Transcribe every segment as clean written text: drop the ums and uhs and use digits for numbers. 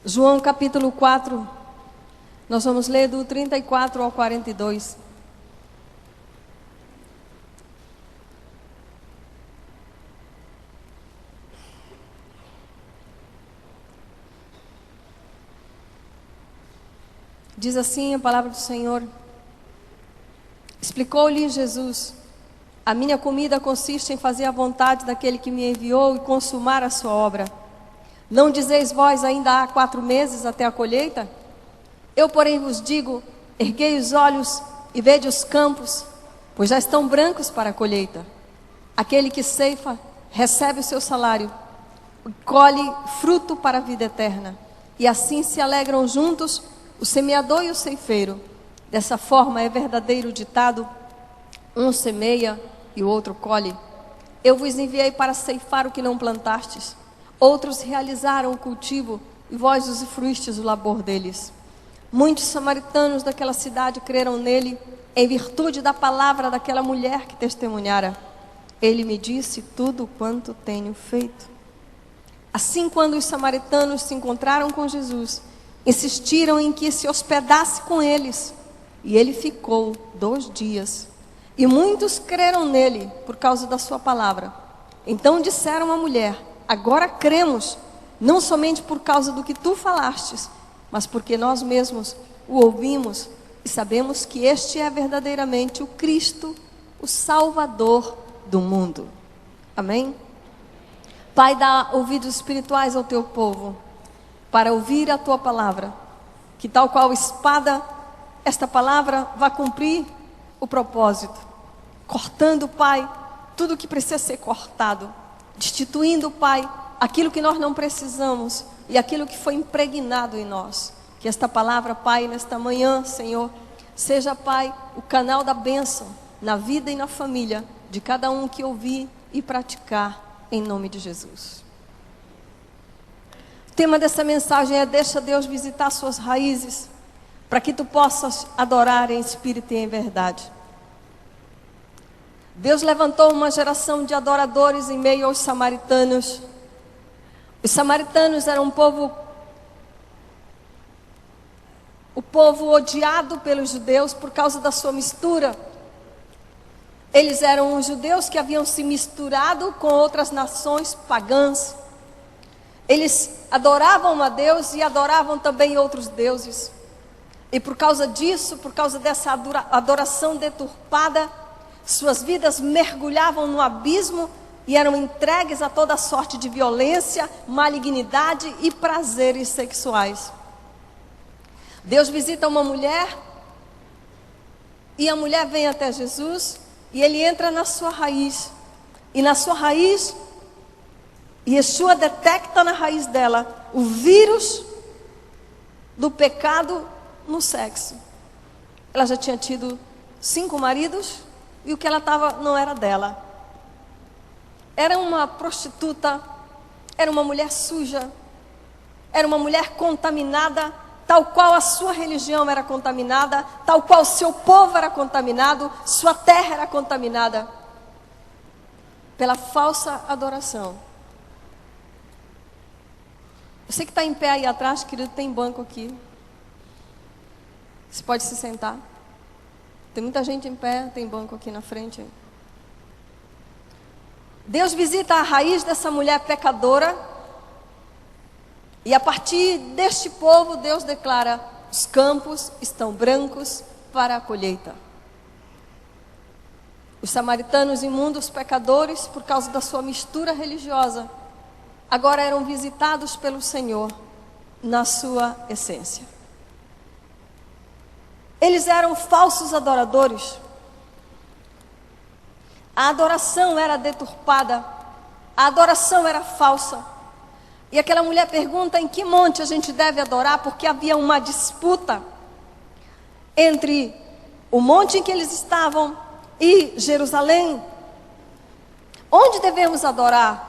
João capítulo 4, nós vamos ler do 34 ao 42. Diz assim a palavra do Senhor: explicou-lhe Jesus: a minha comida consiste em fazer a vontade daquele que me enviou e consumar a sua obra. Não dizeis vós, ainda há 4 meses até a colheita? Eu, porém, vos digo: erguei os olhos e vede os campos, pois já estão brancos para a colheita. Aquele que ceifa recebe o seu salário, colhe fruto para a vida eterna, e assim se alegram juntos o semeador e o ceifeiro. Dessa forma é verdadeiro o ditado: um semeia e o outro colhe. Eu vos enviei para ceifar o que não plantastes. Outros realizaram o cultivo, e vós usufruístes o labor deles. Muitos samaritanos daquela cidade creram nele, em virtude da palavra daquela mulher que testemunhara: ele me disse tudo quanto tenho feito. Assim, quando os samaritanos se encontraram com Jesus, insistiram em que se hospedasse com eles, e ele ficou 2 dias. E muitos creram nele por causa da sua palavra. Então disseram à mulher: agora cremos, não somente por causa do que tu falastes, mas porque nós mesmos o ouvimos e sabemos que este é verdadeiramente o Cristo, o Salvador do mundo. Amém? Pai, dá ouvidos espirituais ao teu povo, para ouvir a tua palavra, que tal qual espada, esta palavra vai cumprir o propósito, cortando, Pai, tudo que precisa ser cortado, destituindo, Pai, aquilo que nós não precisamos e aquilo que foi impregnado em nós. Que esta palavra, Pai, nesta manhã, Senhor, seja, Pai, o canal da bênção na vida e na família de cada um que ouvir e praticar, em nome de Jesus. O tema dessa mensagem é: deixa Deus visitar suas raízes, para que tu possas adorar em espírito e em verdade. Deus levantou uma geração de adoradores em meio aos samaritanos. Os samaritanos eram o povo odiado pelos judeus por causa da sua mistura. Eles eram os judeus que haviam se misturado com outras nações pagãs. Eles adoravam a Deus e adoravam também outros deuses. E por causa disso, por causa dessa adoração deturpada, suas vidas mergulhavam no abismo e eram entregues a toda sorte de violência, malignidade e prazeres sexuais. Deus visita uma mulher, e a mulher vem até Jesus, e ele entra na sua raiz. E na sua raiz, Yeshua detecta na raiz dela o vírus do pecado no sexo. Ela já tinha tido 5 maridos, e o que ela estava não era dela. Era uma prostituta, era uma mulher suja, era uma mulher contaminada, tal qual a sua religião era contaminada, tal qual o seu povo era contaminado, sua terra era contaminada pela falsa adoração. Você que está em pé aí atrás, querido, tem banco aqui. Você pode se sentar. Tem muita gente em pé, tem banco aqui na frente. Deus visita a raiz dessa mulher pecadora. E a partir deste povo, Deus declara: os campos estão brancos para a colheita. Os samaritanos imundos pecadores, por causa da sua mistura religiosa, agora eram visitados pelo Senhor na sua essência. Eles eram falsos adoradores. A adoração era deturpada, a adoração era falsa. E aquela mulher pergunta: em que monte a gente deve adorar? Porque havia uma disputa entre o monte em que eles estavam e Jerusalém. Onde devemos adorar?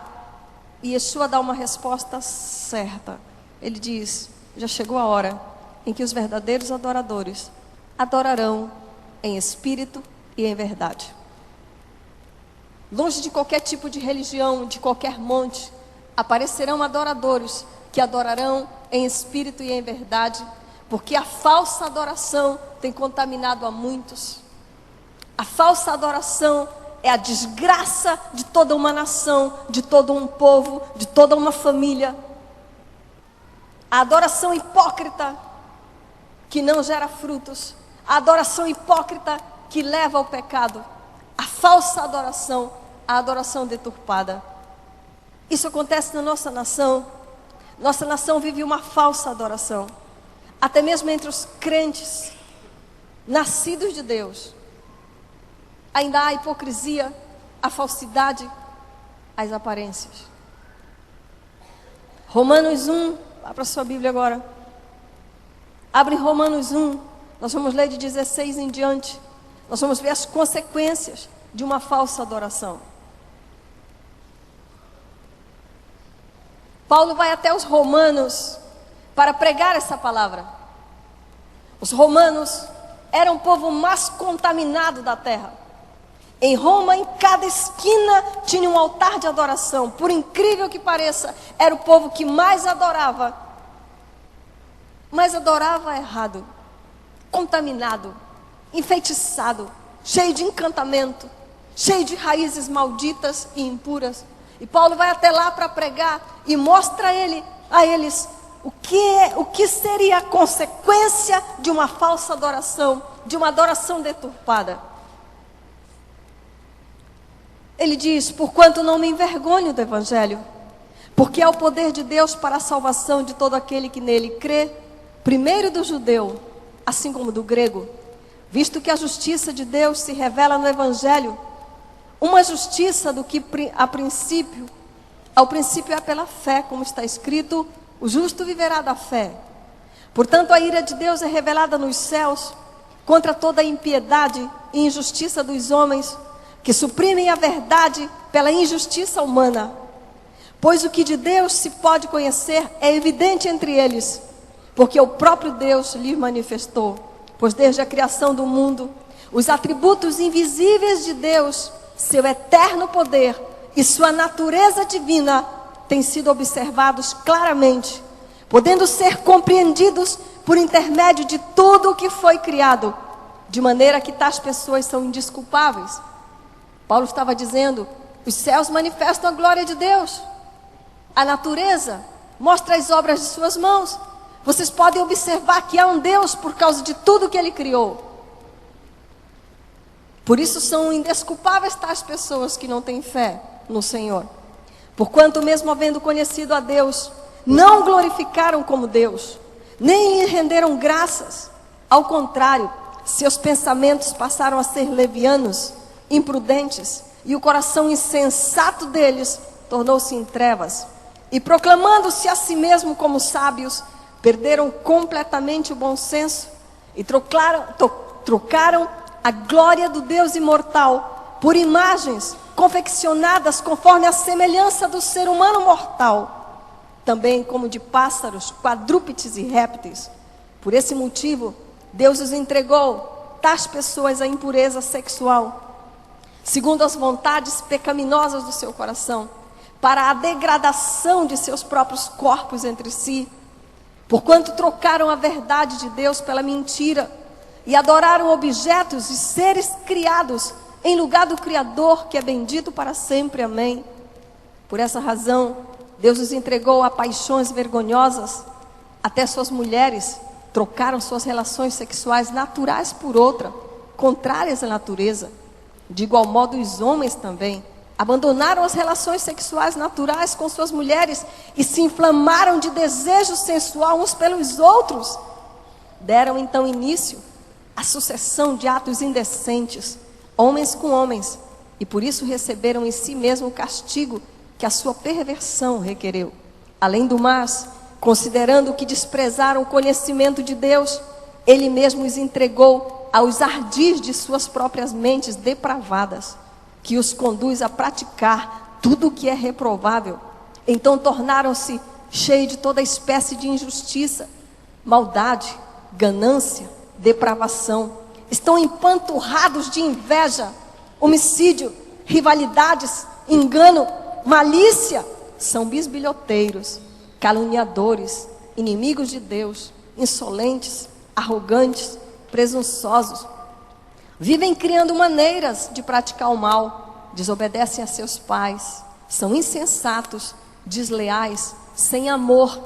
E Yeshua dá uma resposta certa. Ele diz: já chegou a hora em que os verdadeiros adoradores adorarão em espírito e em verdade. Longe de qualquer tipo de religião, de qualquer monte, aparecerão adoradores que adorarão em espírito e em verdade, porque a falsa adoração tem contaminado a muitos. A falsa adoração é a desgraça de toda uma nação, de todo um povo, de toda uma família. A adoração hipócrita que não gera frutos, a adoração hipócrita que leva ao pecado, a falsa adoração, a adoração deturpada. Isso acontece na nossa nação. Nossa nação vive uma falsa adoração, até mesmo entre os crentes, nascidos de Deus. Ainda há a hipocrisia, a falsidade, as aparências. Romanos 1, vá para a sua Bíblia agora. Abre Romanos 1, nós vamos ler de 16 em diante. Nós vamos ver as consequências de uma falsa adoração. Paulo vai até os romanos para pregar essa palavra. Os romanos eram o povo mais contaminado da terra. Em Roma, em cada esquina tinha um altar de adoração. Por incrível que pareça, era o povo que mais adorava. Mas adorava errado, contaminado, enfeitiçado, cheio de encantamento, cheio de raízes malditas e impuras. E Paulo vai até lá para pregar e mostra a eles o que seria a consequência de uma falsa adoração, de uma adoração deturpada. Ele diz: porquanto não me envergonho do Evangelho, porque é o poder de Deus para a salvação de todo aquele que nele crê, primeiro do judeu, assim como do grego, visto que a justiça de Deus se revela no Evangelho, uma justiça do que ao princípio é pela fé, como está escrito, o justo viverá da fé. Portanto, a ira de Deus é revelada nos céus, contra toda a impiedade e injustiça dos homens, que suprimem a verdade pela injustiça humana. Pois o que de Deus se pode conhecer é evidente entre eles, porque o próprio Deus lhe manifestou. Pois desde a criação do mundo, os atributos invisíveis de Deus, seu eterno poder e sua natureza divina, têm sido observados claramente, podendo ser compreendidos por intermédio de tudo o que foi criado, de maneira que tais pessoas são indesculpáveis. Paulo estava dizendo: os céus manifestam a glória de Deus, a natureza mostra as obras de suas mãos. Vocês podem observar que há um Deus por causa de tudo que Ele criou. Por isso são indesculpáveis tais pessoas que não têm fé no Senhor. Porquanto mesmo havendo conhecido a Deus, não o glorificaram como Deus, nem lhe renderam graças. Ao contrário, seus pensamentos passaram a ser levianos, imprudentes, e o coração insensato deles tornou-se em trevas. E proclamando-se a si mesmo como sábios, perderam completamente o bom senso e trocaram a glória do Deus imortal por imagens confeccionadas conforme a semelhança do ser humano mortal, também como de pássaros, quadrúpedes e répteis. Por esse motivo, Deus os entregou, tais pessoas, à impureza sexual, segundo as vontades pecaminosas do seu coração, para a degradação de seus próprios corpos entre si, porquanto trocaram a verdade de Deus pela mentira, e adoraram objetos e seres criados em lugar do Criador, que é bendito para sempre. Amém. Por essa razão, Deus os entregou a paixões vergonhosas. Até suas mulheres trocaram suas relações sexuais naturais por outra, contrárias à natureza. De igual modo, os homens também abandonaram as relações sexuais naturais com suas mulheres e se inflamaram de desejo sensual uns pelos outros. Deram então início à sucessão de atos indecentes, homens com homens, e por isso receberam em si mesmo o castigo que a sua perversão requereu. Além do mais, considerando que desprezaram o conhecimento de Deus, Ele mesmo os entregou aos ardis de suas próprias mentes depravadas, que os conduz a praticar tudo o que é reprovável. Então tornaram-se cheios de toda espécie de injustiça, maldade, ganância, depravação. Estão empanturrados de inveja, homicídio, rivalidades, engano, malícia. São bisbilhoteiros, caluniadores, inimigos de Deus, insolentes, arrogantes, presunçosos. Vivem criando maneiras de praticar o mal, desobedecem a seus pais, são insensatos, desleais, sem amor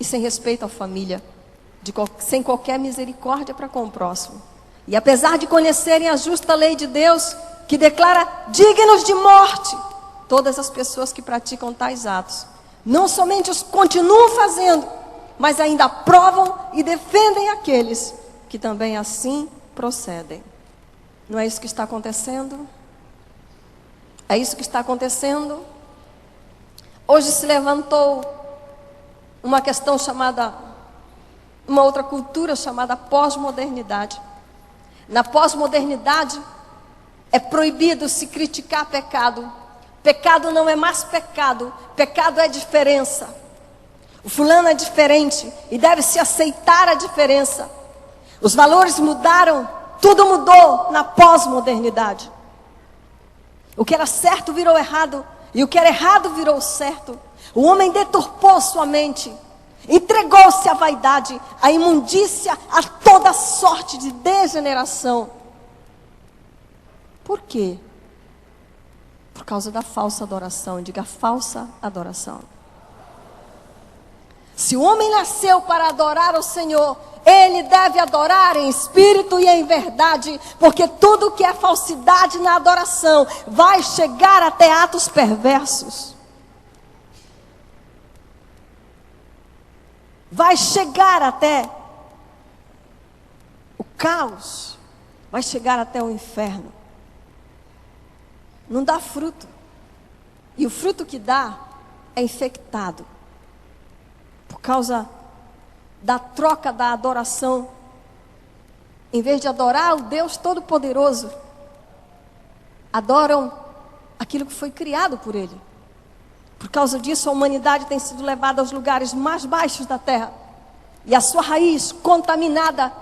e sem respeito à família, sem qualquer misericórdia para com o próximo. E apesar de conhecerem a justa lei de Deus, que declara dignos de morte todas as pessoas que praticam tais atos, não somente os continuam fazendo, mas ainda aprovam e defendem aqueles que também assim procedem. Não é isso que está acontecendo? É isso que está acontecendo? Hoje se levantou uma questão chamada, uma outra cultura chamada pós-modernidade. Na pós-modernidade é proibido se criticar pecado. Pecado não é mais pecado, pecado é diferença. O fulano é diferente e deve-se aceitar a diferença. Os valores mudaram, tudo mudou na pós-modernidade. O que era certo virou errado e o que era errado virou certo. O homem deturpou sua mente, entregou-se à vaidade, à imundícia, a toda sorte de degeneração. Por quê? Por causa da falsa adoração. Diga, falsa adoração. Se o homem nasceu para adorar o Senhor, ele deve adorar em espírito e em verdade, porque tudo que é falsidade na adoração vai chegar até atos perversos. Vai chegar até o caos, vai chegar até o inferno. Não dá fruto. E o fruto que dá é infectado. Por causa da troca da adoração. Em vez de adorar o Deus Todo-Poderoso, adoram aquilo que foi criado por Ele. Por causa disso, a humanidade tem sido levada aos lugares mais baixos da terra. E a sua raiz contaminada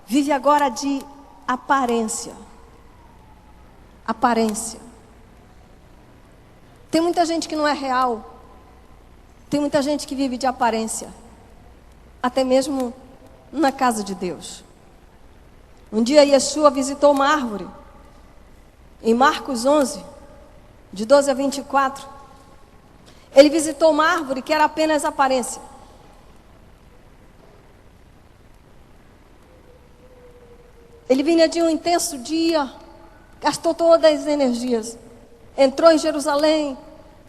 vive agora de aparência. Aparência. Tem muita gente que não é real. Tem muita gente que vive de aparência. Até mesmo na casa de Deus. Um dia Yeshua visitou uma árvore. Em Marcos 11, de 12 a 24. Ele visitou uma árvore que era apenas aparência. Ele vinha de um intenso dia, gastou todas as energias. Entrou em Jerusalém,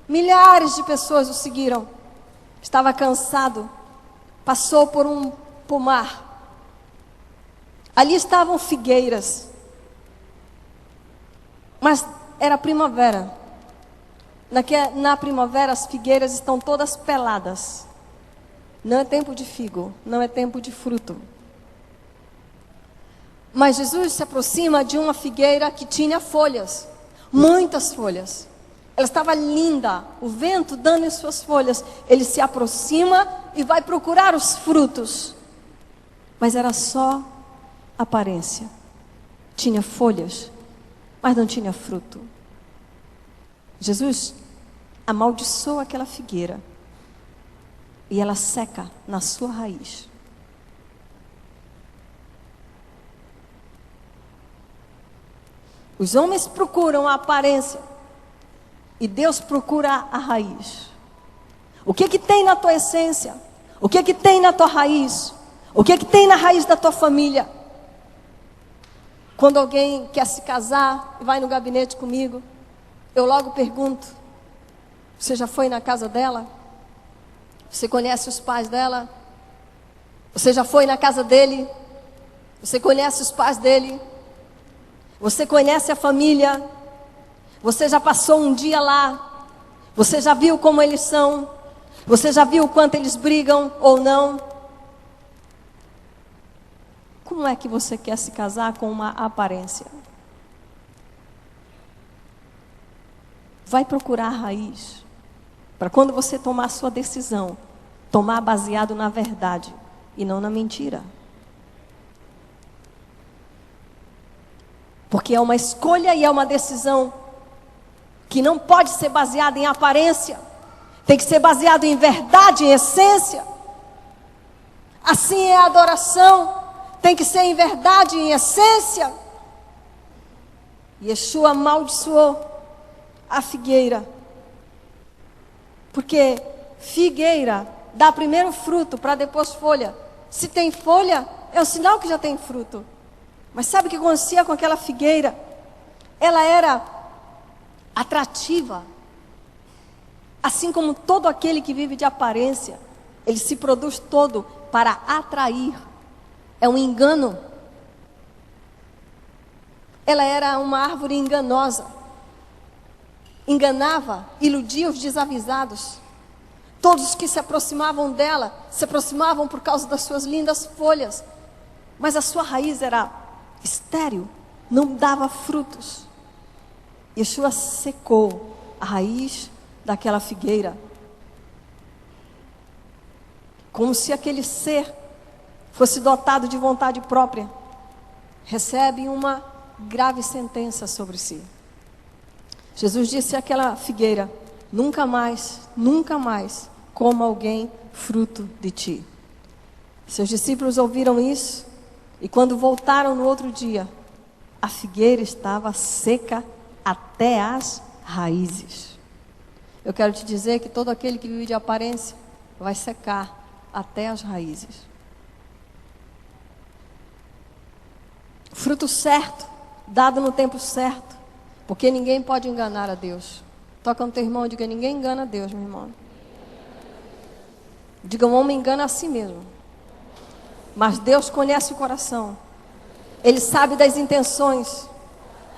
milhares de pessoas o seguiram. Estava cansado, passou por um pomar. Ali estavam figueiras, mas era primavera. Na primavera as figueiras estão todas peladas. Não é tempo de figo, não é tempo de fruto. Mas Jesus se aproxima de uma figueira que tinha folhas, muitas folhas. Ela estava linda, o vento dando em suas folhas. Ele se aproxima e vai procurar os frutos. Mas era só aparência. Tinha folhas, mas não tinha fruto. Jesus amaldiçoa aquela figueira e ela seca na sua raiz. Os homens procuram a aparência e Deus procura a raiz. O que que tem na tua essência? O que que tem na tua raiz? O que que tem na raiz da tua família? Quando alguém quer se casar e vai no gabinete comigo, eu logo pergunto: você já foi na casa dela? Você conhece os pais dela? Você já foi na casa dele? Você conhece os pais dele? Você conhece a família? Você já passou um dia lá? Você já viu como eles são? Você já viu o quanto eles brigam ou não? Como é que você quer se casar com uma aparência? Vai procurar a raiz. Para quando você tomar a sua decisão, tomar baseado na verdade e não na mentira. Porque é uma escolha e é uma decisão que não pode ser baseada em aparência. Tem que ser baseado em verdade, em essência. Assim é a adoração. Tem que ser em verdade, em essência. Yeshua amaldiçoou a figueira. Porque figueira dá primeiro fruto para depois folha. Se tem folha, é um sinal que já tem fruto. Mas sabe o que acontecia com aquela figueira? Ela era atrativa. Assim como todo aquele que vive de aparência, ele se produz todo para atrair. É um engano. Ela era uma árvore enganosa. Enganava, iludia os desavisados. Todos os que se aproximavam dela, se aproximavam por causa das suas lindas folhas. Mas a sua raiz era estéril, não dava frutos. Yeshua secou a raiz daquela figueira. Como se aquele ser fosse dotado de vontade própria. Recebe uma grave sentença sobre si. Jesus disse àquela figueira: nunca mais coma alguém fruto de ti. Seus discípulos ouviram isso, e quando voltaram no outro dia, a figueira estava seca até as raízes. Eu quero te dizer que todo aquele que vive de aparência vai secar até as raízes. Fruto certo, dado no tempo certo, porque ninguém pode enganar a Deus. Toca no teu irmão e diga: ninguém engana a Deus, meu irmão. Diga: o homem engana a si mesmo. Mas Deus conhece o coração. Ele sabe das intenções.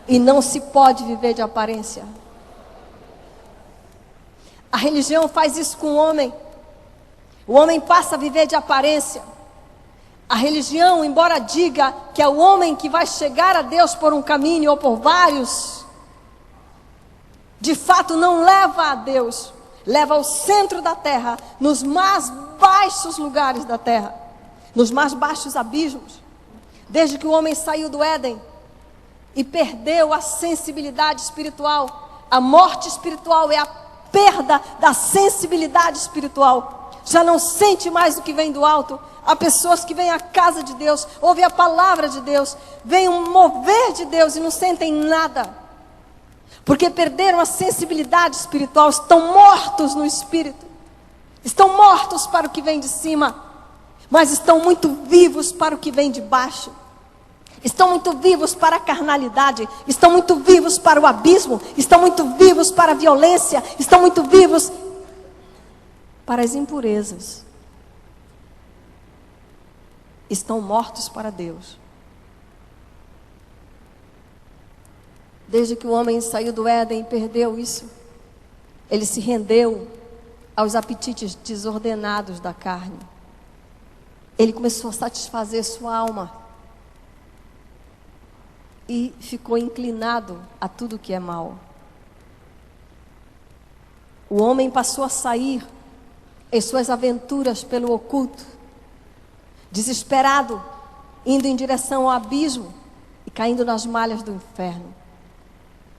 E não se pode viver de aparência. A religião faz isso com o homem. O homem passa a viver de aparência. A religião, embora diga que é o homem que vai chegar a Deus por um caminho ou por vários, de fato não leva a Deus. Leva ao centro da terra, nos mais baixos lugares da terra, nos mais baixos abismos. Desde que o homem saiu do Éden e perdeu a sensibilidade espiritual, a morte espiritual é a perda da sensibilidade espiritual. Já não sente mais o que vem do alto. Há pessoas que vêm à casa de Deus, ouvem a palavra de Deus, veem um mover de Deus e não sentem nada. Porque perderam a sensibilidade espiritual, estão mortos no espírito. Estão mortos para o que vem de cima, mas estão muito vivos para o que vem de baixo. Estão muito vivos para a carnalidade, estão muito vivos para o abismo, estão muito vivos para a violência, estão muito vivos para as impurezas. Estão mortos para Deus. Desde que o homem saiu do Éden e perdeu isso, ele se rendeu aos apetites desordenados da carne. Ele começou a satisfazer sua alma e ficou inclinado a tudo que é mal. O homem passou a sair em suas aventuras pelo oculto, desesperado, indo em direção ao abismo e caindo nas malhas do inferno.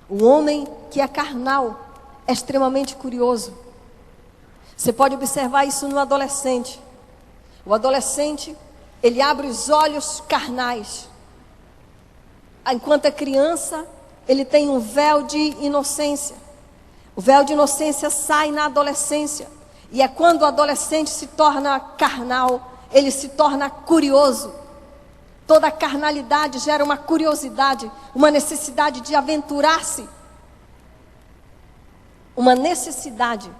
O homem que é carnal é extremamente curioso. Você pode observar isso no adolescente. O adolescente, ele abre os olhos carnais. Enquanto é criança, ele tem um véu de inocência. O véu de inocência sai na adolescência. E é quando o adolescente se torna carnal, ele se torna curioso. Toda carnalidade gera uma curiosidade, uma necessidade de aventurar-se. Uma necessidade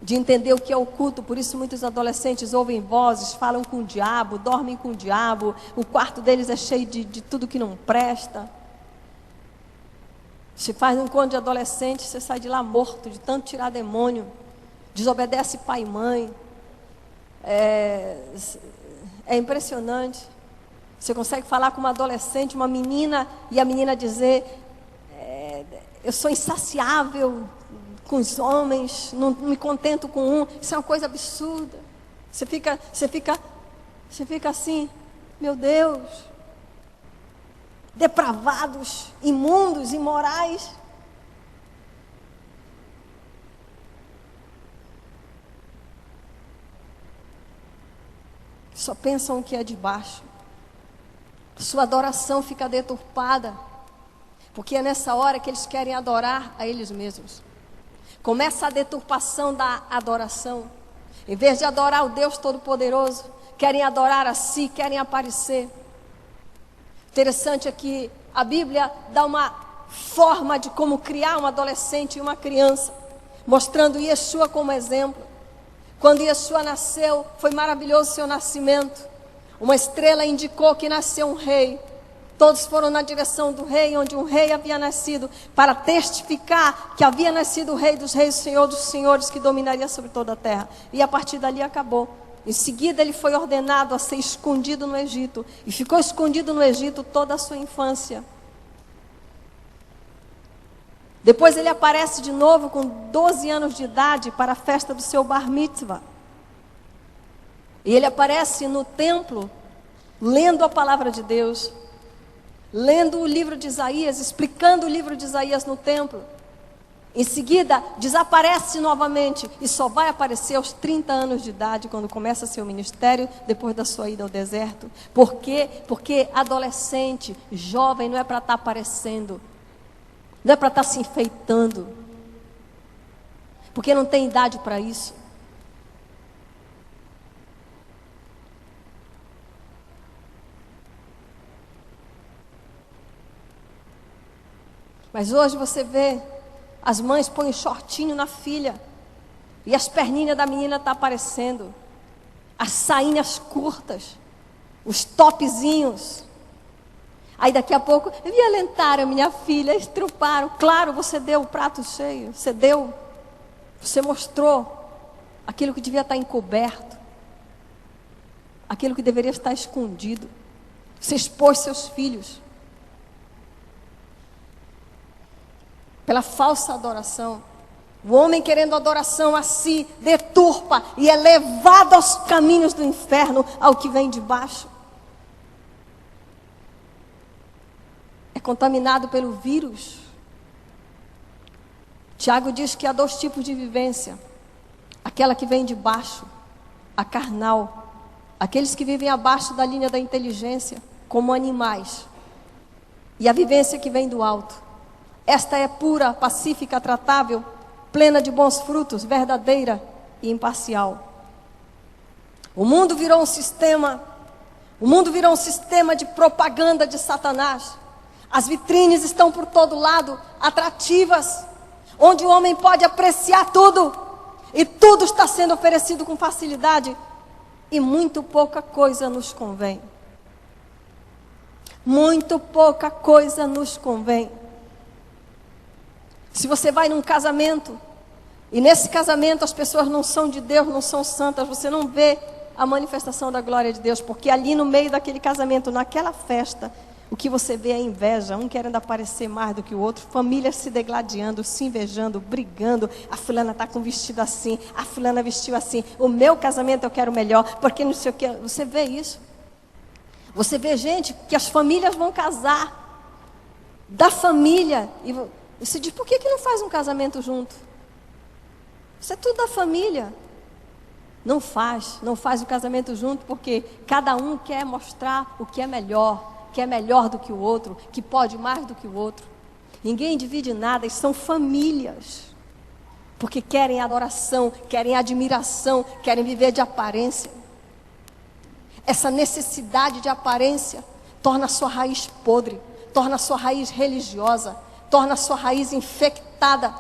de entender o que é oculto. Por isso muitos adolescentes ouvem vozes, falam com o diabo, dormem com o diabo. O quarto deles é cheio de tudo que não presta. Se faz um encontro de adolescente, você sai de lá morto, de tanto tirar demônio. Desobedece pai e mãe. É impressionante. Você consegue falar com uma adolescente, uma menina, e a menina dizer: eu sou insaciável com os homens, não me contento com um. Isso é uma coisa absurda. Você fica assim: meu Deus, depravados, imundos, imorais. Só pensam o que é de baixo. Sua adoração fica deturpada, porque é nessa hora que eles querem adorar a eles mesmos. Começa a deturpação da adoração. Em vez de adorar o Deus Todo-Poderoso, querem adorar a si, querem aparecer. Interessante é que a Bíblia dá uma forma de como criar um adolescente e uma criança, mostrando Yeshua como exemplo. Quando Yeshua nasceu, foi maravilhoso seu nascimento. Uma estrela indicou que nasceu um rei. Todos foram na direção do rei, onde um rei havia nascido, para testificar que havia nascido o rei dos reis, o senhor dos senhores, que dominaria sobre toda a terra. E a partir dali acabou. Em seguida ele foi ordenado a ser escondido no Egito. E ficou escondido no Egito toda a sua infância. Depois ele aparece de novo com 12 anos de idade para a festa do seu bar mitzvah. E ele aparece no templo, lendo a palavra de Deus, lendo o livro de Isaías, explicando o livro de Isaías no templo. Em seguida, desaparece novamente e só vai aparecer aos 30 anos de idade, quando começa seu ministério, depois da sua ida ao deserto. Por quê? Porque adolescente, jovem, não é para estar aparecendo, não é para estar se enfeitando, porque não tem idade para isso. Mas hoje você vê, as mães põem shortinho na filha, e as perninhas da menina estão aparecendo, as sainhas curtas, os topzinhos. Aí daqui a pouco, violentaram minha filha, estruparam. Claro, você deu o prato cheio, você mostrou aquilo que devia estar encoberto, aquilo que deveria estar escondido. Você expôs seus filhos pela falsa adoração. O homem querendo adoração a si, deturpa e é levado aos caminhos do inferno, ao que vem de baixo. É contaminado pelo vírus. Tiago diz que há 2 tipos de vivência: aquela que vem de baixo, a carnal, aqueles que vivem abaixo da linha da inteligência, como animais, e a vivência que vem do alto. Esta é pura, pacífica, tratável, plena de bons frutos, verdadeira e imparcial. O mundo virou um sistema de propaganda de Satanás. As vitrines estão por todo lado, atrativas, onde o homem pode apreciar tudo, e tudo está sendo oferecido com facilidade, e muito pouca coisa nos convém. Muito pouca coisa nos convém. Se você vai num casamento, e nesse casamento as pessoas não são de Deus, não são santas, você não vê a manifestação da glória de Deus, porque ali no meio daquele casamento, naquela festa, o que você vê é inveja, um querendo aparecer mais do que o outro, famílias se degladiando, se invejando, brigando. A fulana está com vestido assim, a fulana vestiu assim, o meu casamento eu quero melhor, porque não sei o que. Você vê isso? Você vê gente que as famílias vão casar, da família, e você diz, por que não faz um casamento junto? Isso é tudo da família. Não faz o casamento junto, porque cada um quer mostrar o que é melhor do que o outro, que pode mais do que o outro. Ninguém divide nada, eles são famílias, porque querem adoração, querem admiração, querem viver de aparência. Essa necessidade de aparência torna a sua raiz podre, torna a sua raiz religiosa, torna a sua raiz infectada.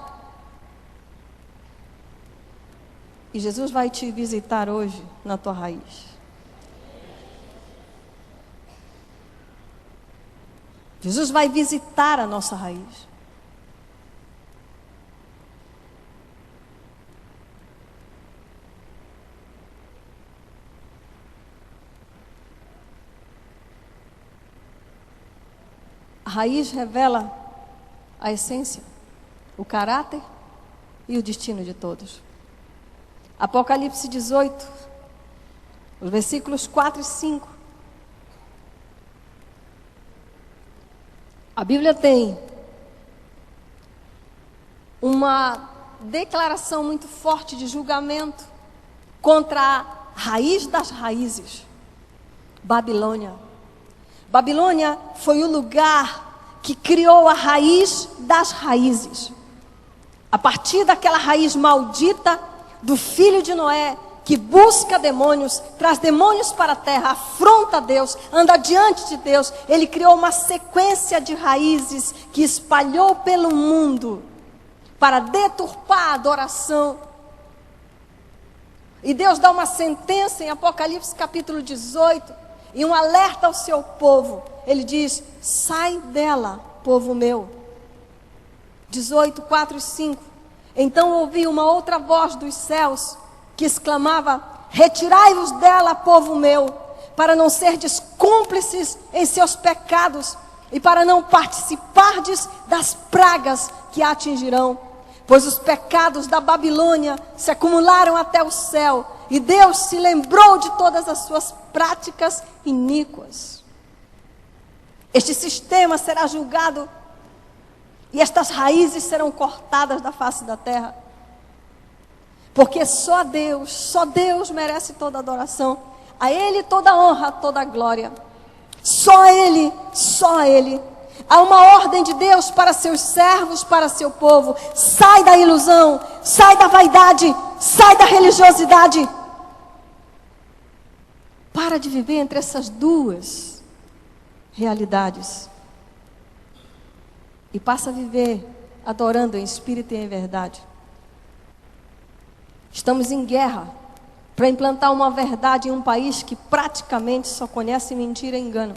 E Jesus vai te visitar hoje na tua raiz. Jesus vai visitar a nossa raiz. A raiz revela a essência, o caráter e o destino de todos. Apocalipse 18, os versículos 4 e 5. A Bíblia tem uma declaração muito forte de julgamento contra a raiz das raízes, Babilônia. Babilônia foi o lugar que criou a raiz das raízes. A partir daquela raiz maldita do filho de Noé, que busca demônios, traz demônios para a terra, afronta Deus, anda diante de Deus. Ele criou uma sequência de raízes que espalhou pelo mundo para deturpar a adoração. E Deus dá uma sentença em Apocalipse capítulo 18, e um alerta ao seu povo. Ele diz: sai dela, povo meu. 18, 4 e 5. Então ouvi uma outra voz dos céus que exclamava: retirai-vos dela, povo meu, para não serdes cúmplices em seus pecados e para não participardes das pragas que a atingirão. Pois os pecados da Babilônia se acumularam até o céu, e Deus se lembrou de todas as suas práticas iníquas. Este sistema será julgado, e estas raízes serão cortadas da face da terra. Porque só Deus merece toda adoração. A Ele toda honra, toda glória. Só Ele, só Ele. Há uma ordem de Deus para seus servos, para seu povo. Sai da ilusão, sai da vaidade, sai da religiosidade. Para de viver entre essas duas realidades. E passa a viver adorando em espírito e em verdade. Estamos em guerra para implantar uma verdade em um país que praticamente só conhece mentira e engano.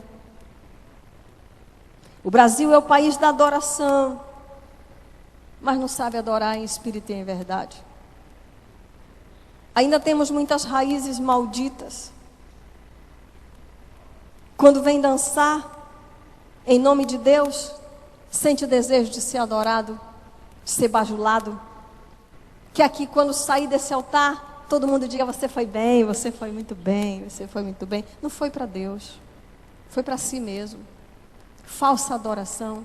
O Brasil é o país da adoração, mas não sabe adorar em espírito e em verdade. Ainda temos muitas raízes malditas. Quando vem dançar em nome de Deus, sente o desejo de ser adorado, de ser bajulado. Que aqui, quando sair desse altar, todo mundo diga: você foi bem, você foi muito bem, você foi muito bem. Não foi para Deus, foi para si mesmo. Falsa adoração.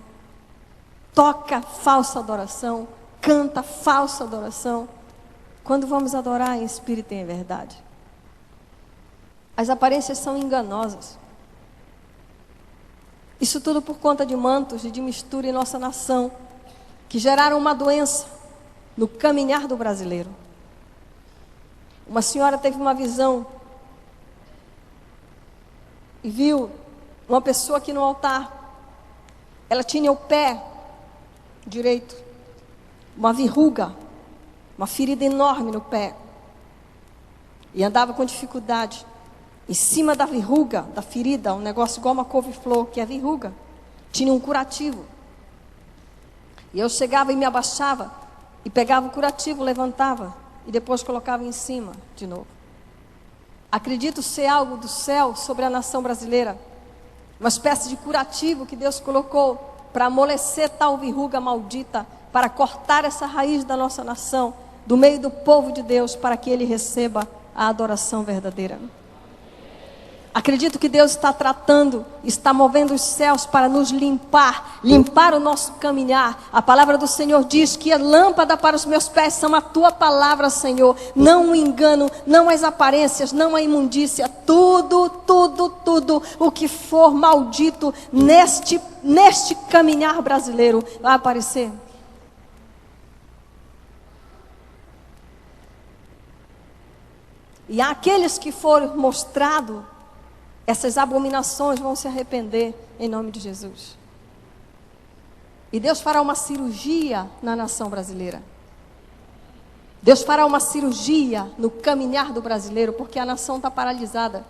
Toca falsa adoração. Canta falsa adoração. Quando vamos adorar em espírito e em verdade? As aparências são enganosas. Isso tudo por conta de mantos e de mistura em nossa nação, que geraram uma doença no caminhar do brasileiro. Uma senhora teve uma visão e viu uma pessoa aqui no altar. Ela tinha o pé direito, uma verruga, uma ferida enorme no pé, e andava com dificuldade. Em cima da verruga, da ferida, um negócio igual uma couve-flor, que é verruga, tinha um curativo. E eu chegava e me abaixava e pegava o curativo, levantava e depois colocava em cima de novo. Acredito ser algo do céu sobre a nação brasileira, uma espécie de curativo que Deus colocou para amolecer tal verruga maldita, para cortar essa raiz da nossa nação, do meio do povo de Deus, para que ele receba a adoração verdadeira. Acredito que Deus está tratando, está movendo os céus para nos limpar o nosso caminhar. A palavra do Senhor diz que a lâmpada para os meus pés são a tua palavra, Senhor. Não o engano, não as aparências, não a imundícia. Tudo o que for maldito neste caminhar brasileiro vai aparecer. E aqueles que forem mostrados, essas abominações vão se arrepender em nome de Jesus. E Deus fará uma cirurgia na nação brasileira. Deus fará uma cirurgia no caminhar do brasileiro, porque a nação está paralisada.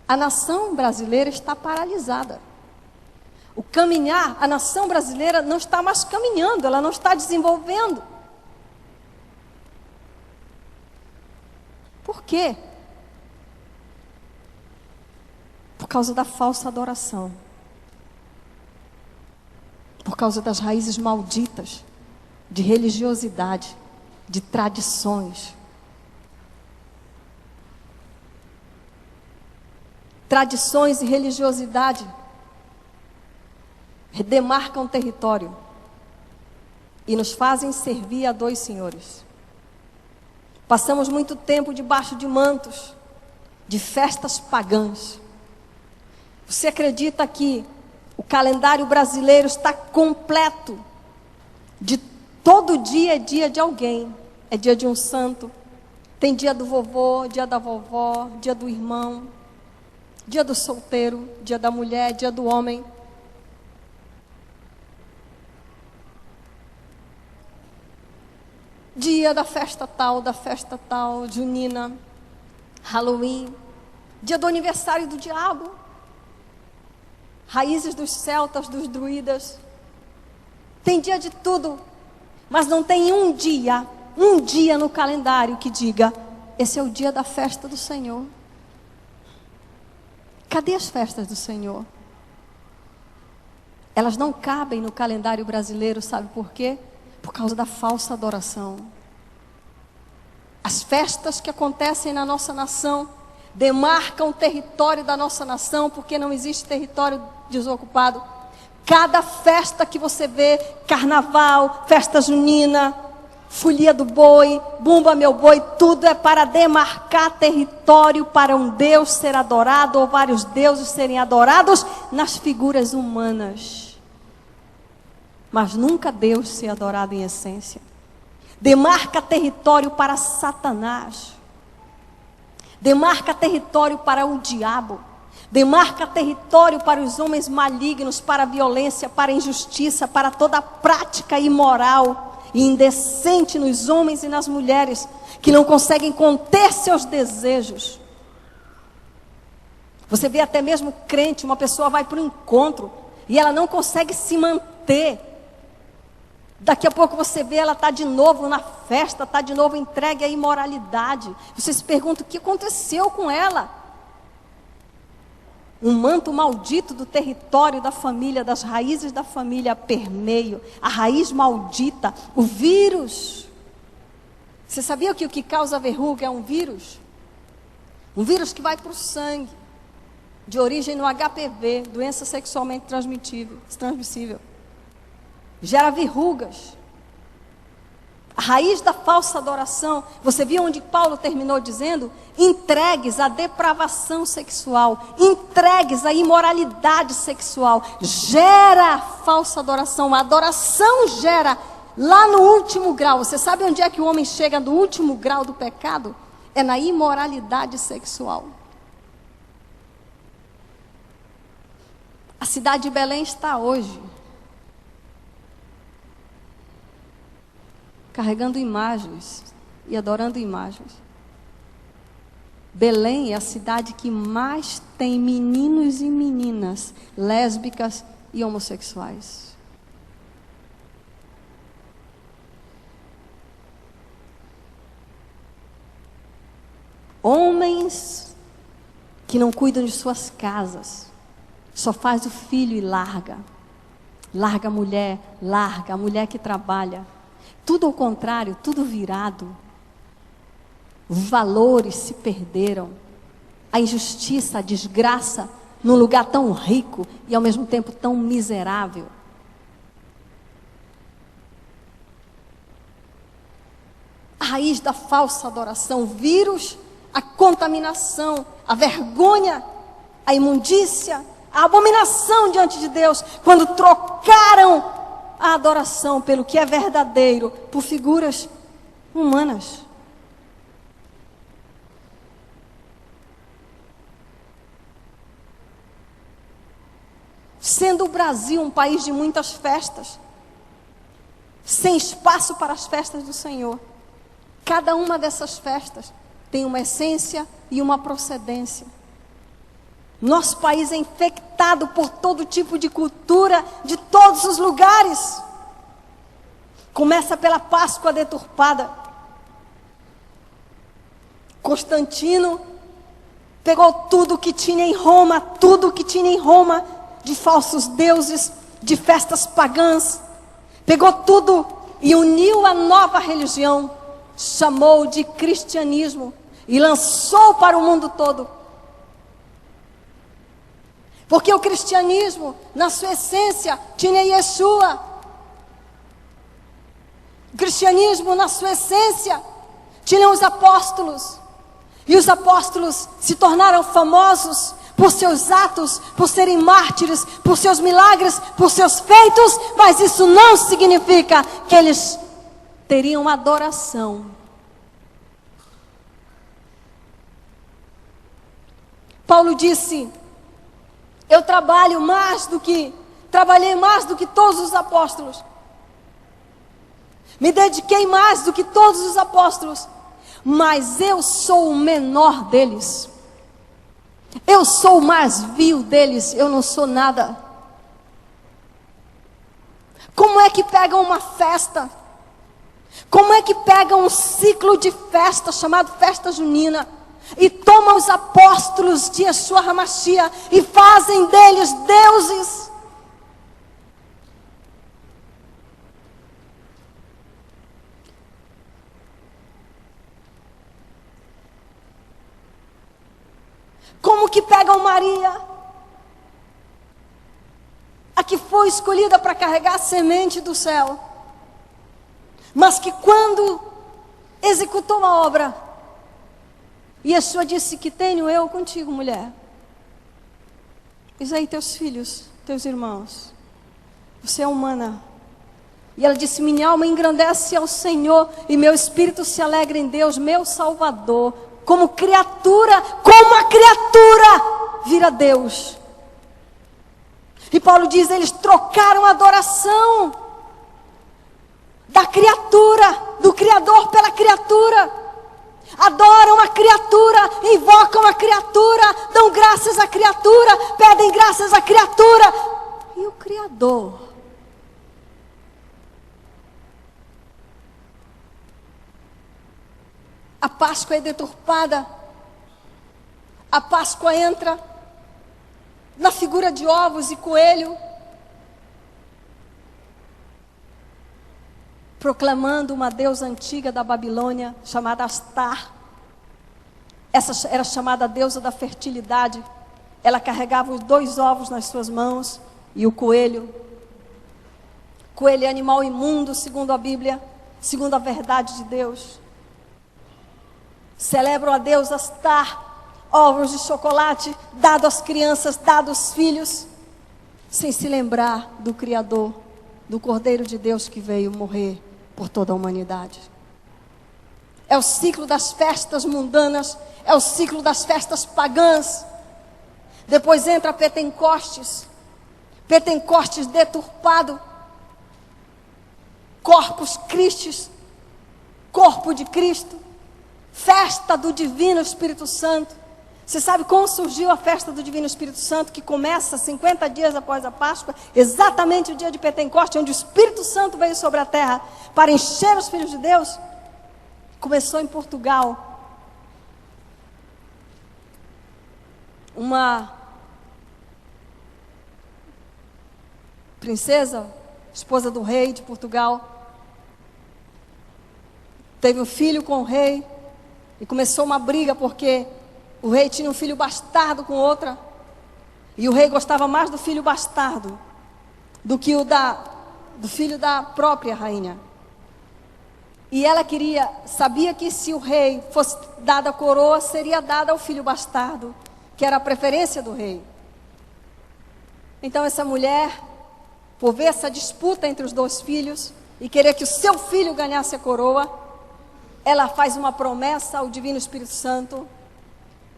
A nação brasileira está paralisada. O caminhar, a nação brasileira não está mais caminhando, ela não está desenvolvendo. Por quê? Por causa da falsa adoração. Por causa das raízes malditas de religiosidade, de tradições. Tradições e religiosidade demarcam território e nos fazem servir a dois senhores. Passamos muito tempo debaixo de mantos, de festas pagãs. Você acredita que o calendário brasileiro está completo? De todo dia é dia de alguém. É dia de um santo. Tem dia do vovô, dia da vovó, dia do irmão, dia do solteiro, dia da mulher, dia do homem. Dia da festa tal, junina, Halloween, dia do aniversário do diabo, raízes dos celtas, dos druidas. Tem dia de tudo, mas não tem um dia no calendário que diga: esse é o dia da festa do Senhor. Cadê as festas do Senhor? Elas não cabem no calendário brasileiro, sabe por quê? Por causa da falsa adoração. As festas que acontecem na nossa nação demarcam o território da nossa nação, porque não existe território desocupado. Cada festa que você vê, carnaval, festa junina, folia do boi, bumba meu boi, tudo é para demarcar território para um Deus ser adorado ou vários deuses serem adorados nas figuras humanas. Mas nunca Deus ser adorado em essência. Demarca território para Satanás. Demarca território para o diabo. Demarca território para os homens malignos, para a violência, para a injustiça, para toda a prática imoral e indecente nos homens e nas mulheres que não conseguem conter seus desejos. Você vê até mesmo crente, uma pessoa vai para um encontro e ela não consegue se manter. Daqui a pouco você vê, ela está de novo na festa, está de novo entregue à imoralidade. Você se pergunta o que aconteceu com ela. Um manto maldito do território da família, das raízes da família permeio. A raiz maldita, o vírus. Você sabia que o que causa verruga é um vírus? Um vírus que vai para o sangue, de origem no HPV, doença sexualmente transmissível. Gera verrugas. A raiz da falsa adoração, você viu onde Paulo terminou dizendo? Entregues à depravação sexual, entregues à imoralidade sexual, gera a falsa adoração. A adoração gera lá no último grau. Você sabe onde é que o homem chega no último grau do pecado? É na imoralidade sexual. A cidade de Belém está hoje carregando imagens e adorando imagens. Belém é a cidade que mais tem meninos e meninas lésbicas e homossexuais. Homens que não cuidam de suas casas, só faz o filho e larga a mulher, larga a mulher que trabalha. Tudo ao contrário, tudo virado. Os valores se perderam. A injustiça, a desgraça, num lugar tão rico e ao mesmo tempo tão miserável. A raiz da falsa adoração, o vírus, a contaminação, a vergonha, a imundícia, a abominação diante de Deus, quando trocaram a adoração pelo que é verdadeiro, por figuras humanas. Sendo o Brasil um país de muitas festas, sem espaço para as festas do Senhor, cada uma dessas festas tem uma essência e uma procedência. Nosso país é infectado por todo tipo de cultura, de todos os lugares. Começa pela Páscoa deturpada. Constantino pegou tudo que tinha em Roma, de falsos deuses, de festas pagãs. Pegou tudo e uniu a nova religião, chamou de cristianismo e lançou para o mundo todo. Porque o cristianismo, na sua essência, tinha Yeshua. O cristianismo, na sua essência, tinha os apóstolos. E os apóstolos se tornaram famosos por seus atos, por serem mártires, por seus milagres, por seus feitos. Mas isso não significa que eles teriam adoração. Paulo disse: eu trabalhei mais do que todos os apóstolos. Me dediquei mais do que todos os apóstolos. Mas eu sou o menor deles. Eu sou o mais vil deles. Eu não sou nada. Como é que pegam uma festa? Como é que pegam um ciclo de festa chamado festa junina e tomam os apóstolos de Yeshua HaMashiach e fazem deles deuses? Como que pegam Maria, a que foi escolhida para carregar a semente do céu, mas que quando executou a obra, Yeshua disse: que tenho eu contigo, mulher? Diz aí teus filhos, teus irmãos, você é humana. E ela disse: minha alma engrandece ao Senhor e meu espírito se alegra em Deus, meu Salvador. Como a criatura vira Deus. E Paulo diz: eles trocaram a adoração da criatura, do Criador pela criatura. Adoram a criatura, invocam a criatura, dão graças à criatura, pedem graças à criatura. E o Criador? A Páscoa é deturpada. A Páscoa entra na figura de ovos e coelho, proclamando uma deusa antiga da Babilônia, chamada Astar. Essa era chamada a deusa da fertilidade. Ela carregava os 2 ovos nas suas mãos e o coelho. Coelho é animal imundo, segundo a Bíblia, segundo a verdade de Deus. Celebram a deusa Astar, ovos de chocolate, dado às crianças, dado aos filhos, sem se lembrar do Criador, do Cordeiro de Deus que veio morrer por toda a humanidade. É o ciclo das festas mundanas, é o ciclo das festas pagãs. Depois entra Pentecostes, Pentecostes deturpado, Corpus Christi, corpo de Cristo. Festa do Divino Espírito Santo. Você sabe como surgiu a festa do Divino Espírito Santo, que começa 50 dias após a Páscoa, exatamente o dia de Pentecostes, onde o Espírito Santo veio sobre a terra para encher os filhos de Deus? Começou em Portugal. Uma princesa, esposa do rei de Portugal, teve um filho com o rei. E começou uma briga porque o rei tinha um filho bastardo com outra. E o rei gostava mais do filho bastardo do que do filho da própria rainha. E ela sabia que se o rei fosse dada a coroa, seria dada ao filho bastardo, que era a preferência do rei. Então essa mulher, por ver essa disputa entre os 2 filhos e querer que o seu filho ganhasse a coroa, ela faz uma promessa ao Divino Espírito Santo,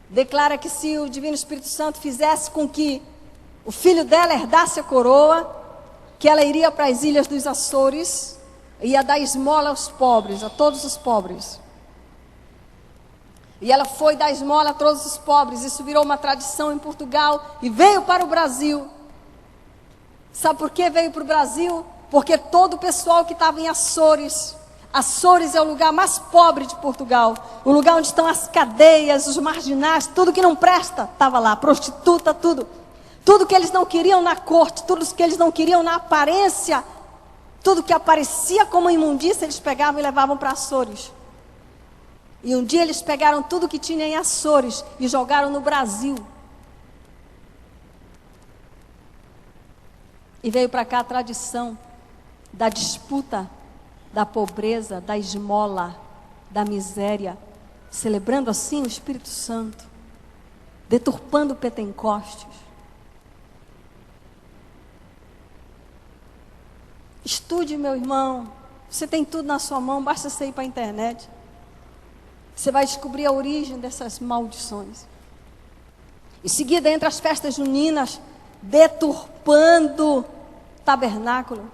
declara que se o Divino Espírito Santo fizesse com que o filho dela herdasse a coroa, que ela iria para as ilhas dos Açores, ia dar esmola aos pobres, a todos os pobres. E ela foi dar esmola a todos os pobres. Isso virou uma tradição em Portugal e veio para o Brasil. Sabe por que veio para o Brasil? Porque todo o pessoal que estava em Açores é o lugar mais pobre de Portugal. O lugar onde estão as cadeias, os marginais, tudo que não presta estava lá. Prostituta, tudo. Tudo que eles não queriam na corte, tudo que eles não queriam na aparência, tudo que aparecia como imundícia, eles pegavam e levavam para Açores. E um dia eles pegaram tudo que tinha em Açores e jogaram no Brasil. E veio para cá a tradição da disputa, da pobreza, da esmola, da miséria, celebrando assim o Espírito Santo, deturpando o Pentecostes. Estude, meu irmão. Você tem tudo na sua mão, basta você ir para a internet. Você vai descobrir a origem dessas maldições. Em seguida, entre as festas juninas, deturpando tabernáculo.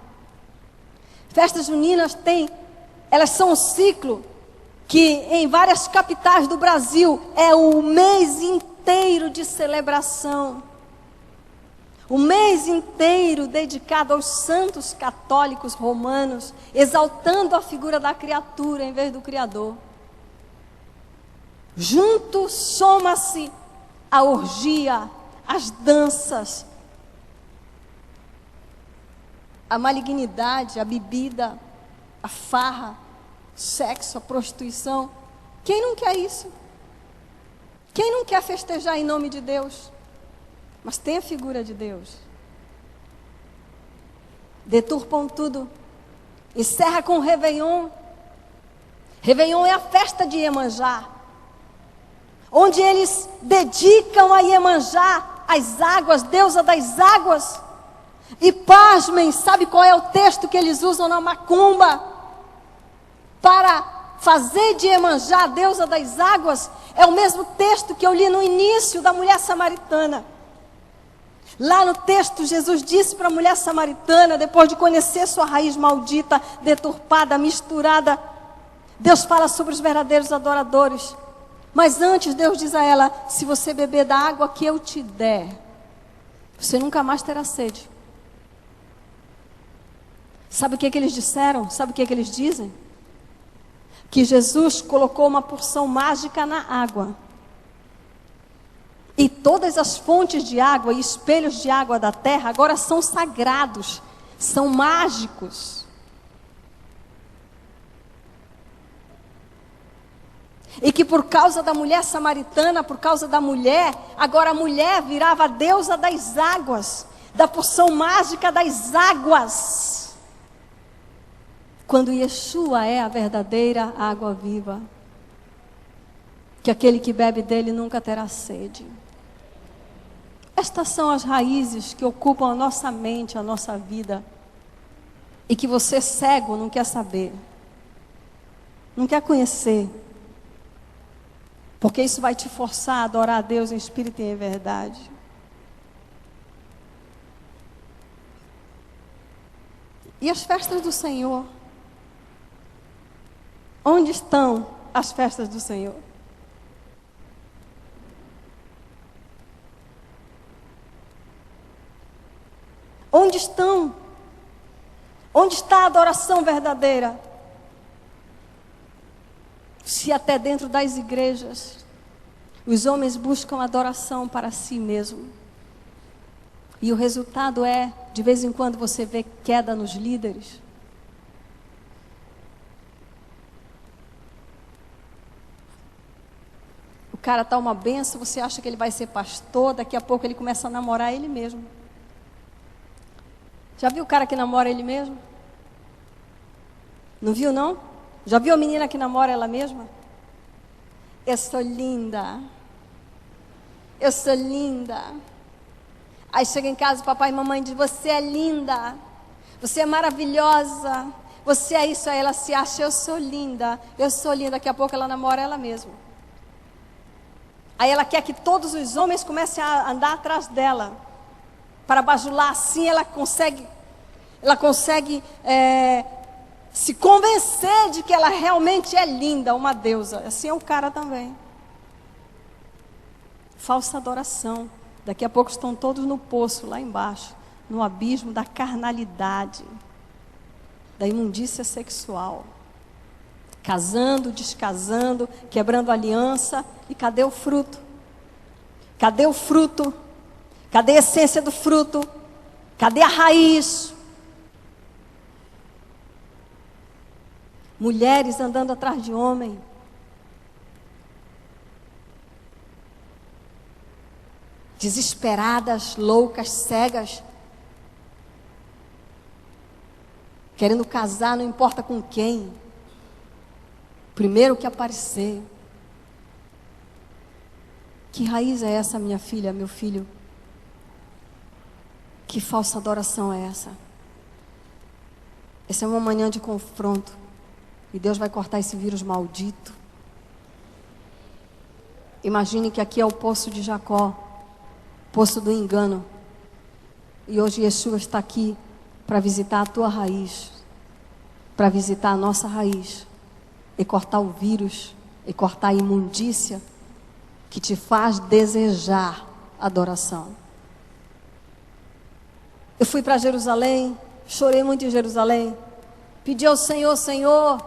Festas juninas elas são um ciclo que em várias capitais do Brasil é o mês inteiro de celebração. O mês inteiro dedicado aos santos católicos romanos, exaltando a figura da criatura em vez do Criador. Junto soma-se a orgia, as danças, a malignidade, a bebida, a farra, o sexo, a prostituição. Quem não quer isso? Quem não quer festejar em nome de Deus? Mas tem a figura de Deus. Deturpam tudo. Encerra com o Réveillon. Réveillon é a festa de Iemanjá, onde eles dedicam a Iemanjá as águas, deusa das águas. E pasmem, sabe qual é o texto que eles usam na macumba para fazer de Iemanjá a deusa das águas? É o mesmo texto que eu li no início da mulher samaritana. Lá no texto, Jesus disse para a mulher samaritana, depois de conhecer sua raiz maldita, deturpada, misturada, Deus fala sobre os verdadeiros adoradores. Mas antes, Deus diz a ela: se você beber da água que eu te der, você nunca mais terá sede. Sabe o que eles disseram? Sabe o que eles dizem? Que Jesus colocou uma porção mágica na água. E todas as fontes de água e espelhos de água da terra agora são sagrados, são mágicos. E que por causa da mulher samaritana, por causa da mulher, agora a mulher virava a deusa das águas, da porção mágica das águas. Quando Yeshua é a verdadeira água viva, que aquele que bebe dele nunca terá sede. Estas são as raízes que ocupam a nossa mente, a nossa vida, e que você cego não quer saber, não quer conhecer, porque isso vai te forçar a adorar a Deus em espírito e em verdade. E as festas do Senhor? Onde estão as festas do Senhor? Onde estão? Onde está a adoração verdadeira? Se até dentro das igrejas os homens buscam adoração para si mesmo, e o resultado é, de vez em quando você vê queda nos líderes. O cara está uma benção, você acha que ele vai ser pastor, daqui a pouco ele começa a namorar ele mesmo. Já viu o cara que namora ele mesmo? Não viu, não? Já viu a menina que namora ela mesma? Eu sou linda. Eu sou linda. Aí chega em casa, o papai e mamãe diz: você é linda. Você é maravilhosa. Você é isso. Aí ela se acha: eu sou linda. Eu sou linda. Daqui a pouco ela namora ela mesma. Aí ela quer que todos os homens comecem a andar atrás dela, para bajular. Assim ela consegue se convencer de que ela realmente é linda, uma deusa. Assim é o cara também. Falsa adoração. Daqui a pouco estão todos no poço, lá embaixo, no abismo da carnalidade, da imundícia sexual. Casando, descasando, quebrando aliança. E cadê o fruto? Cadê o fruto? Cadê a essência do fruto? Cadê a raiz? Mulheres andando atrás de homem. Desesperadas, loucas, cegas. querendo casar, não importa com quem. Primeiro que aparecer. Que raiz é essa, minha filha, meu filho? Que falsa adoração é essa? Essa é uma manhã de confronto. E Deus vai cortar esse vírus maldito. Imagine que aqui é o poço de Jacó, poço do engano. E hoje Yeshua está aqui para visitar a tua raiz, para visitar a nossa raiz, e cortar o vírus, e cortar a imundícia que te faz desejar adoração. Eu fui para Jerusalém, chorei muito em Jerusalém, pedi ao Senhor, Senhor,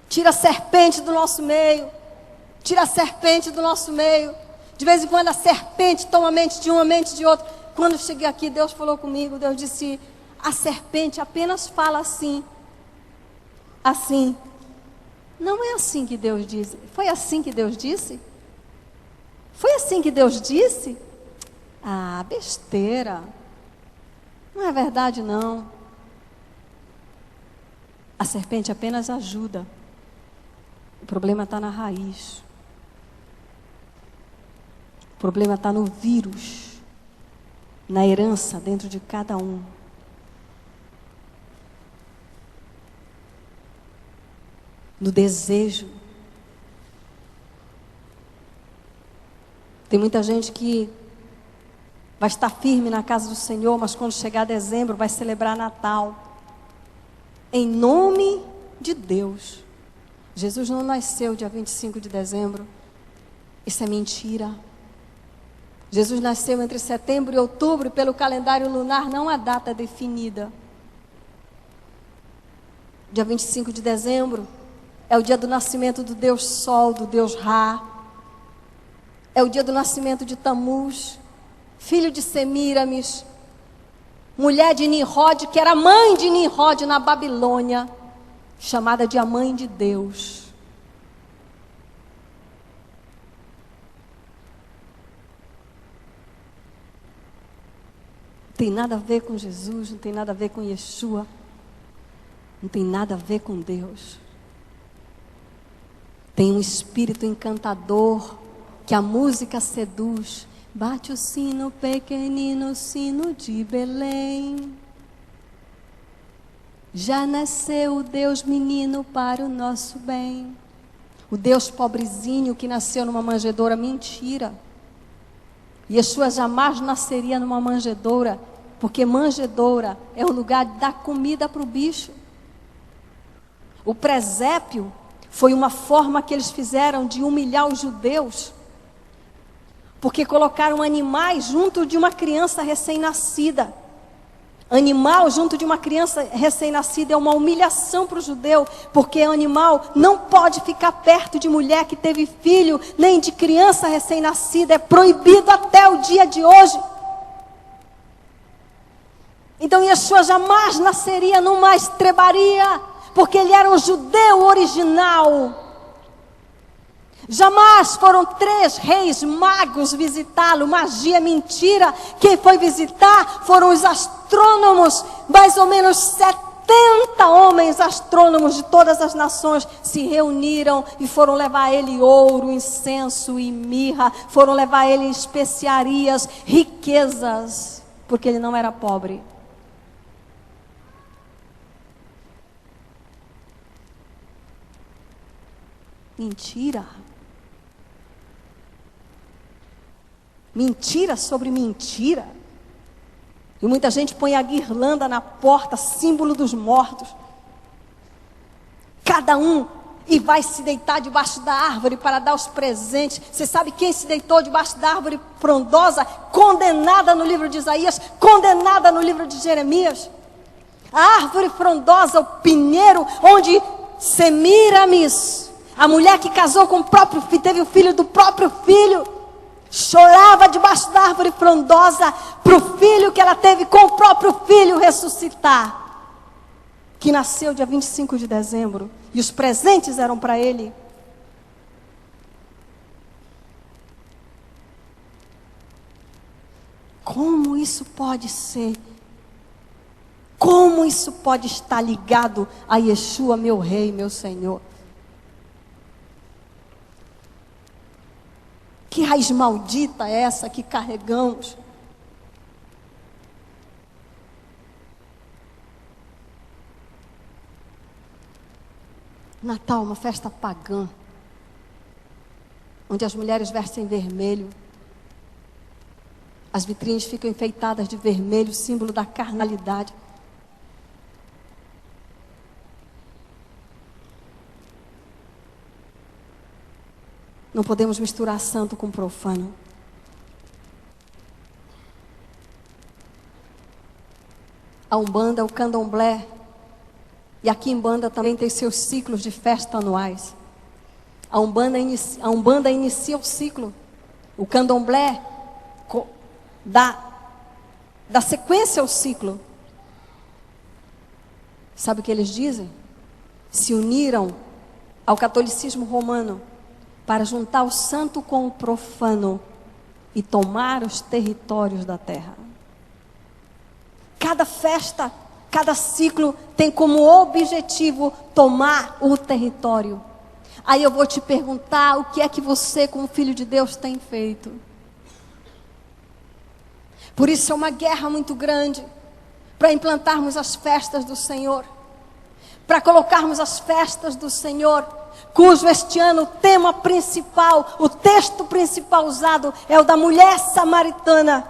tira a serpente do nosso meio, tira a serpente do nosso meio. De vez em quando a serpente toma a mente de uma, mente de outra. Quando eu cheguei aqui, Deus falou comigo, Deus disse, a serpente apenas fala assim, assim. Não é assim que Deus disse. Foi assim que Deus disse? Foi assim que Deus disse? Ah, besteira. Não é verdade, não. A serpente apenas ajuda. O problema está na raiz. O problema está no vírus, na herança dentro de cada um. No desejo. Tem muita gente que vai estar firme na casa do Senhor, mas quando chegar dezembro vai celebrar Natal. Em nome de Deus. Jesus não nasceu dia 25 de dezembro. Isso é mentira. Jesus nasceu entre setembro e outubro, e pelo calendário lunar não há data definida. Dia 25 de dezembro é o dia do nascimento do Deus Sol, do Deus Ra. É o dia do nascimento de Tamuz, filho de Semíramis, mulher de Nimrod, que era mãe de Nimrod na Babilônia, chamada de a mãe de Deus. Não tem nada a ver com Jesus, não tem nada a ver com Yeshua, não tem nada a ver com Deus. Tem um espírito encantador que a música seduz. Bate o sino pequenino, sino de Belém. Já nasceu o Deus menino para o nosso bem. O Deus pobrezinho que nasceu numa manjedoura, mentira. Yeshua jamais nasceria numa manjedoura, porque manjedoura é o lugar de dar comida para o bicho. O presépio foi uma forma que eles fizeram de humilhar os judeus, porque colocaram animais junto de uma criança recém-nascida. Animal junto de uma criança recém-nascida é uma humilhação para o judeu, porque animal não pode ficar perto de mulher que teve filho, nem de criança recém-nascida, é proibido até o dia de hoje. Então Yeshua jamais nasceria numa estrebaria, porque ele era um judeu original. Jamais foram 3 reis magos visitá-lo. Magia, mentira. Quem foi visitar foram os astrônomos. Mais ou menos 70 homens astrônomos de todas as nações se reuniram e foram levar a ele ouro, incenso e mirra. Foram levar a ele especiarias, riquezas, porque ele não era pobre. Mentira. Mentira sobre mentira. E muita gente põe a guirlanda na porta, símbolo dos mortos. Cada um e vai se deitar debaixo da árvore para dar os presentes. Você sabe quem se deitou debaixo da árvore frondosa, condenada no livro de Isaías, condenada no livro de Jeremias? A árvore frondosa, o pinheiro, onde Semíramis, a mulher que casou com o próprio filho, teve o filho do próprio filho, chorava debaixo da árvore frondosa para o filho que ela teve com o próprio filho ressuscitar, que nasceu dia 25 de dezembro, e os presentes eram para ele. Como isso pode ser? Como isso pode estar ligado a Yeshua, meu Rei, meu Senhor? Que raiz maldita é essa que carregamos? Natal, uma festa pagã, onde as mulheres vestem vermelho, as vitrines ficam enfeitadas de vermelho, símbolo da carnalidade. Não podemos misturar santo com profano. A Umbanda, o Candomblé, e a Quimbanda também tem seus ciclos de festa anuais. A Umbanda inicia o ciclo. O Candomblé dá sequência ao ciclo. Sabe o que eles dizem? Se uniram ao catolicismo romano para juntar o santo com o profano e tomar os territórios da terra. Cada festa, cada ciclo tem como objetivo tomar o território. Aí eu vou te perguntar, o que é que você, como filho de Deus, tem feito? Por isso é uma guerra muito grande para implantarmos as festas do Senhor, para colocarmos as festas do Senhor, cujo este ano o tema principal, o texto principal usado é o da mulher samaritana,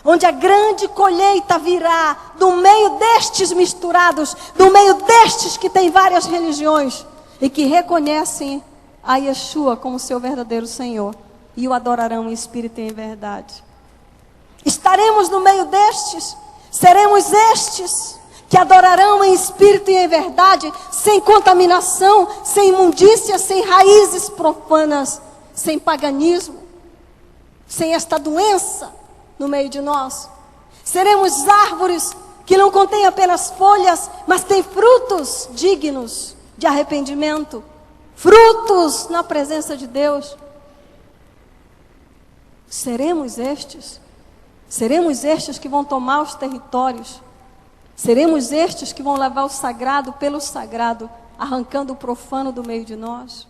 onde a grande colheita virá do meio destes misturados, do meio destes que têm várias religiões e que reconhecem a Yeshua como seu verdadeiro Senhor e o adorarão em espírito e em verdade. Estaremos no meio destes, seremos estes que adorarão em espírito e em verdade, sem contaminação, sem imundícia, sem raízes profanas, sem paganismo, sem esta doença no meio de nós. Seremos árvores que não contêm apenas folhas, mas têm frutos dignos de arrependimento, frutos na presença de Deus. Seremos estes que vão tomar os territórios. Seremos estes que vão levar o sagrado pelo sagrado, arrancando o profano do meio de nós.